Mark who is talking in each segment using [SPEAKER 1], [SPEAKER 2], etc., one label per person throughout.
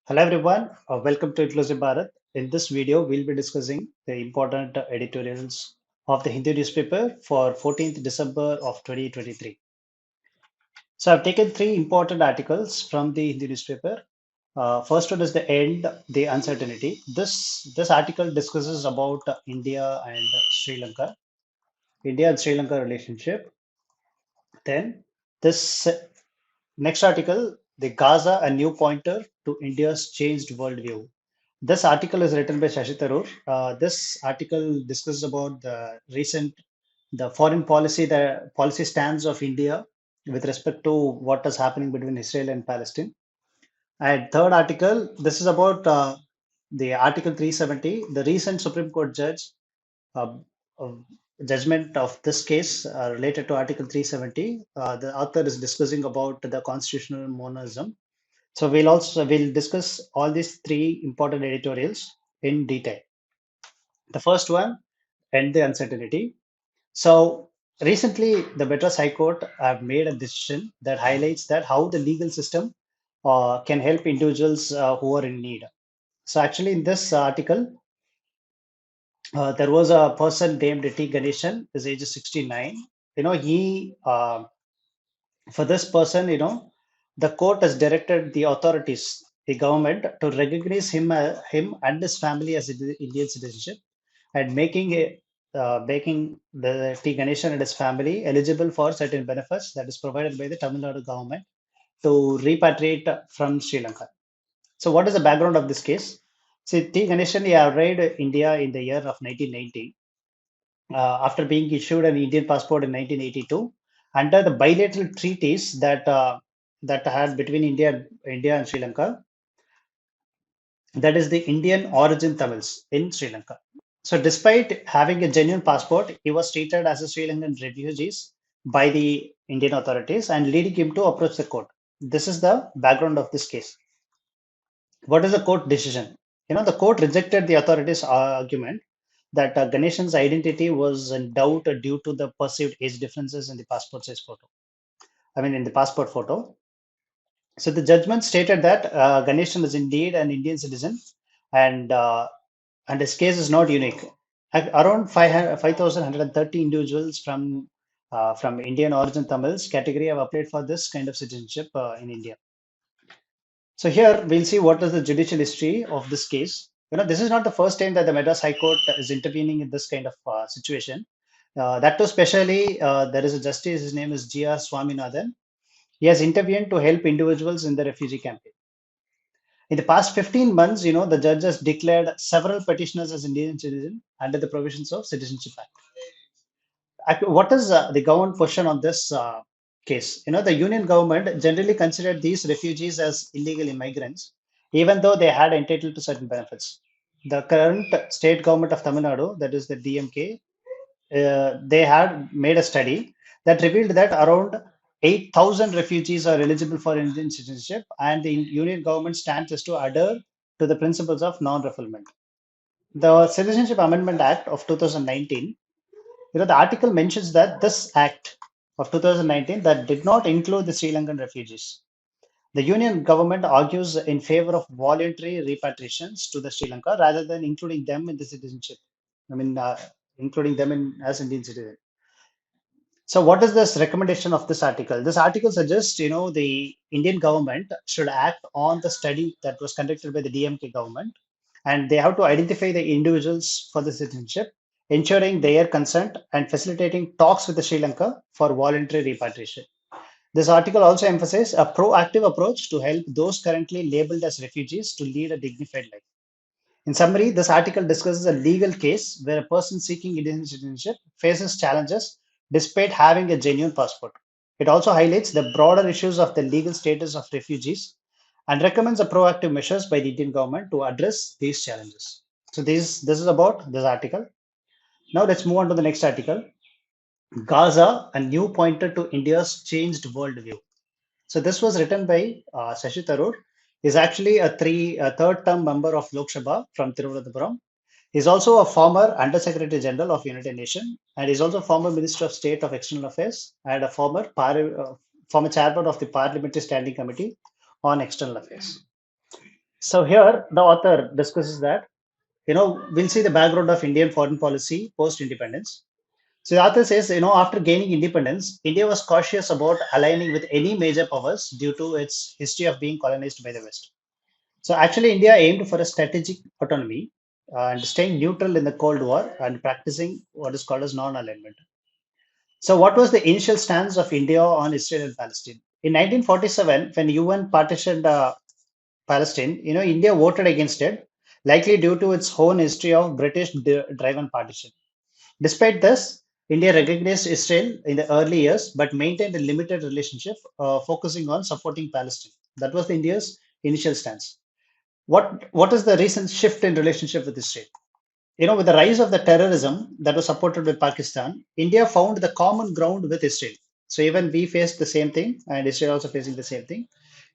[SPEAKER 1] Hello everyone, welcome to Inclusive Bharat. In this video, we'll be discussing the important editorials of the Hindu newspaper for 14th December of 2023. So I've taken three important articles from the Hindu newspaper. First one is the end, the uncertainty. This article discusses about India and Sri Lanka relationship. Then this next article, the Gaza, a new pointer to India's changed worldview. This article is written by Shashi Tharoor. This article discusses about the foreign policy, the policy stance of India with respect to what is happening between Israel and Palestine. And third article, this is about the Article 370, the recent Supreme Court judge uh, uh, judgment of this case related to Article 370. The author is discussing about the constitutional monism. So we'll discuss all these three important editorials in detail. The first one, end the uncertainty. So recently, the Madras High Court have made a decision that highlights that how the legal system can help individuals who are in need. So actually, in this article, there was a person named T. Ganeshan, his age is 69. He for this person, the court has directed the authorities, the government, to recognize him and his family as Indian citizenship and making the T. Ganeshan and his family eligible for certain benefits that is provided by the Tamil Nadu government to repatriate from Sri Lanka. So, what is the background of this case? See, T. Ganeshan he arrived in India in the year of 1990 after being issued an Indian passport in 1982 under the bilateral treaties that had between India and Sri Lanka. That is the Indian origin Tamils in Sri Lanka. So, despite having a genuine passport, he was treated as a Sri Lankan refugee by the Indian authorities and leading him to approach the court. This is the background of this case. What is the court decision? The court rejected the authorities' argument that Ganeshan's identity was in doubt due to the perceived age differences in the passport size photo. I mean, in the passport photo. So the judgment stated that Ganeshan is indeed an Indian citizen, and uh, and his case is not unique. Around 5,130 individuals from Indian origin Tamils category have applied for this kind of citizenship in India. So here we'll see what is the judicial history of this case. This is not the first time that the Madras High Court is intervening in this kind of situation. That too, specially, there is a justice. His name is G.R. Swaminathan. He has intervened to help individuals in the refugee campaign. In the past 15 months, the judge has declared several petitioners as Indian citizens under the provisions of Citizenship Act. What is the government position on this case? The Union government generally considered these refugees as illegal immigrants, even though they had entitled to certain benefits. The current state government of Tamil Nadu, that is the DMK, they had made a study that revealed that around 8,000 refugees are eligible for Indian citizenship, and the Union government stands as to adhere to the principles of non-refoulement. The Citizenship Amendment Act of 2019, the article mentions that this act of 2019 that did not include the Sri Lankan refugees. The Union government argues in favor of voluntary repatriations to the Sri Lanka rather than including them in the citizenship. I mean, including them as Indian citizens. So, what is this recommendation of this article? This article suggests, the Indian government should act on the study that was conducted by the DMK government, and they have to identify the individuals for the citizenship, ensuring their consent and facilitating talks with the Sri Lanka for voluntary repatriation. This article also emphasizes a proactive approach to help those currently labeled as refugees to lead a dignified life. In summary, this article discusses a legal case where a person seeking Indian citizenship faces challenges despite having a genuine passport. It also highlights the broader issues of the legal status of refugees and recommends a proactive measures by the Indian government to address these challenges. So this is about this article. Now let's move on to the next article. Gaza, a new pointer to India's changed worldview. So this was written by Shashi Tharoor. He's actually a third term member of Lok Sabha from Thiruvananthapuram. He's also a former Under Secretary General of United Nations, and he's also former Minister of State of External Affairs and a former chairman of the Parliamentary Standing Committee on External Affairs. So here the author discusses that, we'll see the background of Indian foreign policy post-independence. So the author says, after gaining independence, India was cautious about aligning with any major powers due to its history of being colonized by the West. So actually, India aimed for a strategic autonomy and staying neutral in the Cold War and practicing what is called as non-alignment. So what was the initial stance of India on Israel and Palestine? In 1947, when UN partitioned Palestine, India voted against it, likely due to its own history of British-driven partition. Despite this, India recognized Israel in the early years, but maintained a limited relationship, focusing on supporting Palestine. That was India's initial stance. What is the recent shift in relationship with Israel? With the rise of the terrorism that was supported by Pakistan, India found the common ground with Israel. So even we faced the same thing, and Israel also facing the same thing.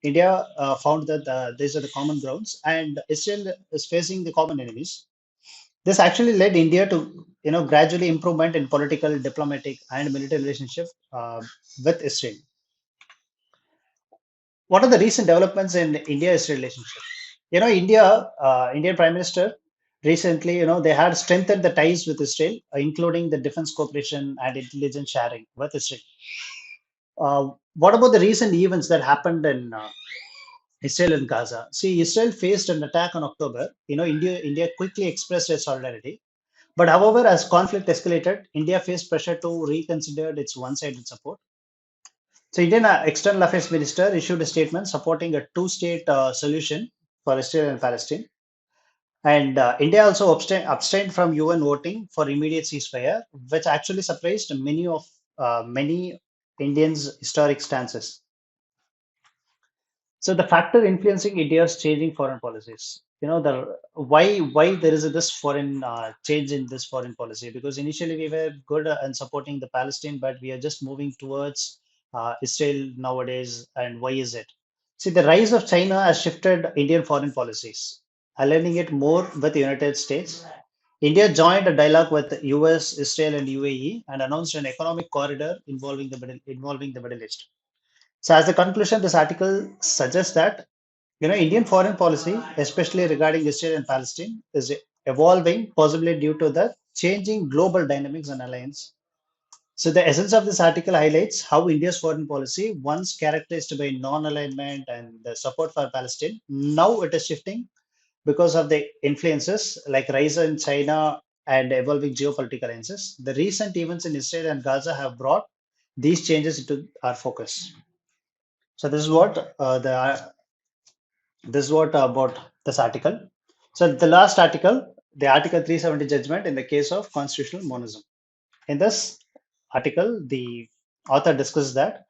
[SPEAKER 1] India found that these are the common grounds, and Israel is facing the common enemies. This actually led India to, gradually improvement in political, diplomatic, and military relationship with Israel. What are the recent developments in India-Israel relationship? Indian Prime Minister recently, they had strengthened the ties with Israel, including the defense cooperation and intelligence sharing with Israel. What about the recent events that happened in Israel and Gaza? See, Israel faced an attack on October. India quickly expressed its solidarity. But however, as conflict escalated, India faced pressure to reconsider its one-sided support. So, Indian External Affairs Minister issued a statement supporting a two-state solution for Israel and Palestine. And India also abstained from UN voting for immediate ceasefire, which actually surprised many Indians' historic stances. So the factor influencing India's changing foreign policies, the why there is this foreign change in this foreign policy, because initially we were good and supporting the Palestine, but we are just moving towards Israel nowadays. And why is it? See, the rise of China has shifted Indian foreign policies, aligning it more with the United States. India joined a dialogue with US, Israel, and UAE and announced an economic corridor involving the Middle East. So, as a conclusion, this article suggests that, Indian foreign policy, especially regarding Israel and Palestine, is evolving, possibly due to the changing global dynamics and alliance. So, the essence of this article highlights how India's foreign policy, once characterized by non-alignment and the support for Palestine, now it is shifting because of the influences like rise in China and evolving geopolitical alliances. The recent events in Israel and Gaza have brought these changes into our focus. So this is what about this article. So the last article, the Article 370 judgment in the case of constitutional monism. In this article, the author discusses that,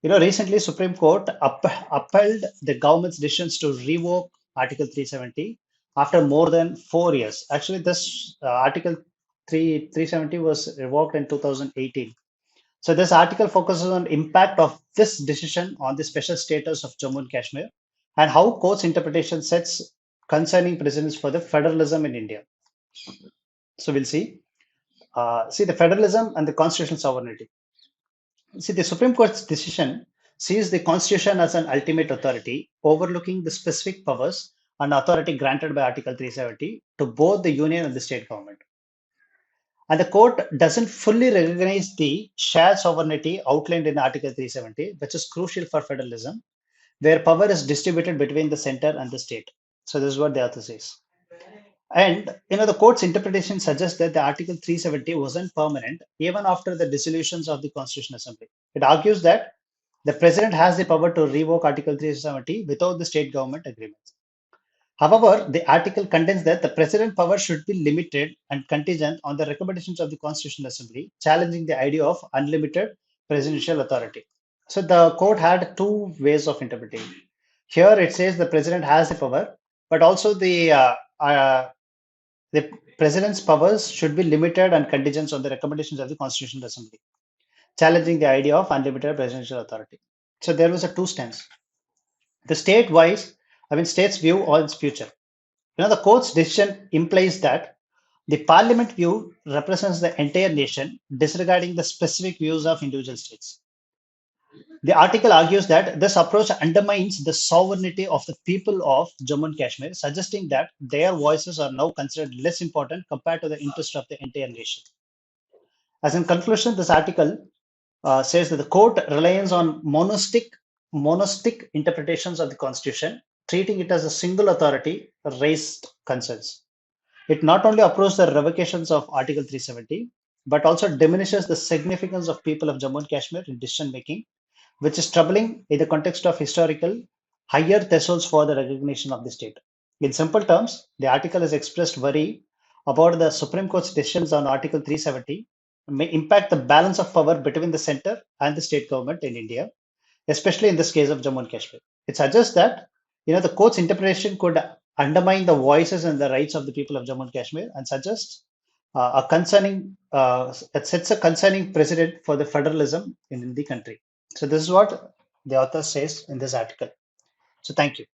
[SPEAKER 1] recently Supreme Court upheld the government's decisions to revoke Article 370 after more than 4 years. Actually, this Article 370 was revoked in 2018. So this article focuses on impact of this decision on the special status of Jammu and Kashmir and how court's interpretation sets concerning precedents for the federalism in India. So we'll see. See the federalism and the constitutional sovereignty. See the Supreme Court's decision sees the Constitution as an ultimate authority, overlooking the specific powers and authority granted by Article 370 to both the union and the state government. And the court doesn't fully recognize the shared sovereignty outlined in Article 370, which is crucial for federalism, where power is distributed between the center and the state. So this is what the author says. And the court's interpretation suggests that the Article 370 wasn't permanent even after the dissolutions of the Constitutional Assembly. It argues that the president has the power to revoke Article 370 without the state government agreement. However, the article contends that the president power should be limited and contingent on the recommendations of the Constitutional Assembly, challenging the idea of unlimited presidential authority. So the court had two ways of interpreting. Here it says the president has the power, but also the president's powers should be limited and contingent on the recommendations of the Constitutional Assembly, challenging the idea of unlimited presidential authority. So there was a two stance. The state's view on its future. The court's decision implies that the parliament view represents the entire nation, disregarding the specific views of individual states. The article argues that this approach undermines the sovereignty of the people of Jammu and Kashmir, suggesting that their voices are now considered less important compared to the interest of the entire nation. As in conclusion, this article says that the court relies on monistic interpretations of the constitution, treating it as a single authority, raised concerns. It not only approves the revocations of Article 370, but also diminishes the significance of people of Jammu and Kashmir in decision making, which is troubling in the context of historical higher thresholds for the recognition of the state. In simple terms, the article has expressed worry about the Supreme Court's decisions on Article 370 may impact the balance of power between the center and the state government in India, especially in this case of Jammu and Kashmir. It suggests that the court's interpretation could undermine the voices and the rights of the people of Jammu and Kashmir and suggests it sets a concerning precedent for the federalism in the country. So this is what the author says in this article. So thank you.